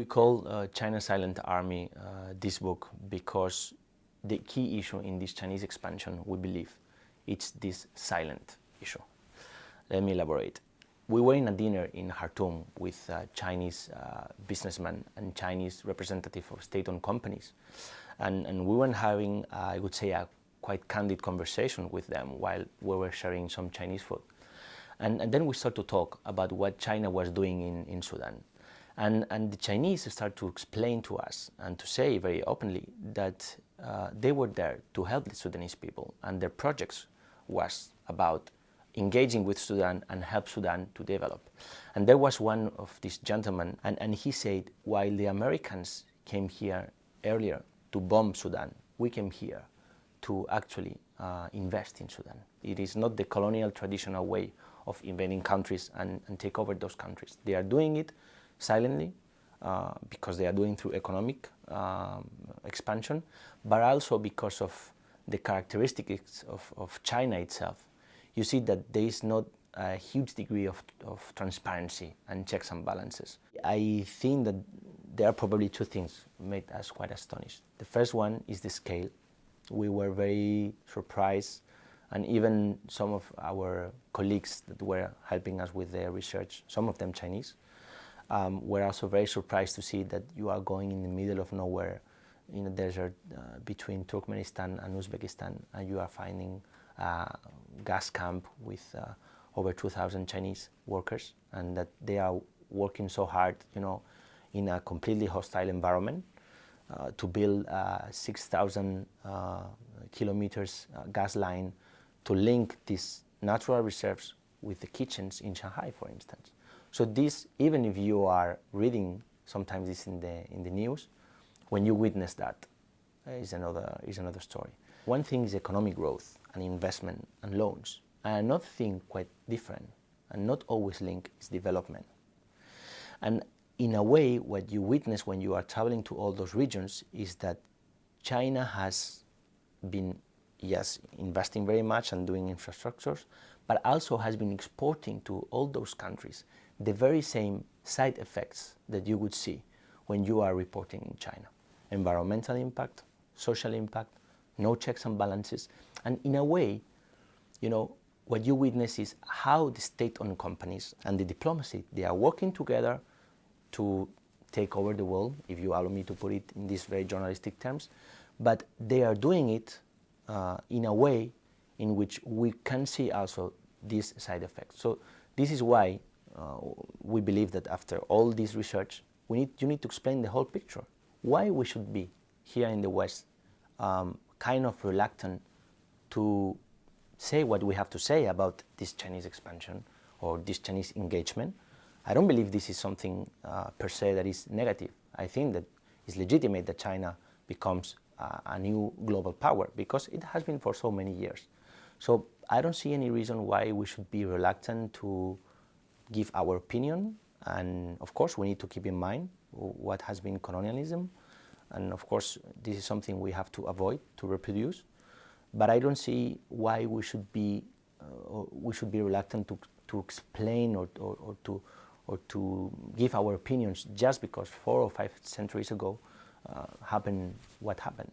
call China Silent Army this book because the key issue in this Chinese expansion, we believe, it's this silent issue. Let me elaborate. We were in a dinner in Khartoum with Chinese businessmen and Chinese representatives of state-owned companies. And we were having, I would say, a quite candid conversation with them while we were sharing some Chinese food. And then we started to talk about what China was doing in Sudan. And the Chinese started to explain to us and to say very openly that they were there to help the Sudanese people, and their projects was about engaging with Sudan and help Sudan to develop. And there was one of these gentlemen, and he said, while the Americans came here earlier to bomb Sudan, we came here to actually invest in Sudan. It is not the colonial traditional way of invading countries and take over those countries. They are doing it silently because they are doing through economic expansion, but also because of the characteristics of China itself. You see that there is not a huge degree of transparency and checks and balances. I think that there are probably two things made us quite astonished. The first one is the scale. We were very surprised, and even some of our colleagues that were helping us with their research, some of them Chinese, were also very surprised to see that you are going in the middle of nowhere in a desert between Turkmenistan and Uzbekistan, and you are finding a gas camp with over 2,000 Chinese workers, and that they are working so hard, in a completely hostile environment to build a 6,000 kilometers gas line to link these natural reserves with the kitchens in Shanghai, for instance. So this, even if you are reading sometimes this in the news, when you witness that, is another story. One thing is economic growth and investment and loans. And another thing quite different and not always linked is development. And in a way, what you witness when you are traveling to all those regions is that China has been, yes, investing very much and doing infrastructures, but also has been exporting to all those countries the very same side effects that you would see when you are reporting in China. Environmental impact, social impact, no checks and balances. And in a way, what you witness is how the state-owned companies and the diplomacy, they are working together to take over the world, if you allow me to put it in these very journalistic terms, but they are doing it in a way in which we can see also these side effects. So this is why we believe that after all this research, you need to explain the whole picture. Why we should be here in the West kind of reluctant to say what we have to say about this Chinese expansion or this Chinese engagement. I don't believe this is something per se that is negative. I think that it's legitimate that China becomes a new global power because it has been for so many years. So I don't see any reason why we should be reluctant to give our opinion. And of course, we need to keep in mind what has been colonialism. And of course, this is something we have to avoid, to reproduce. But I don't see why we should be reluctant to explain or to give our opinions just because 4 or 5 centuries ago happened what happened.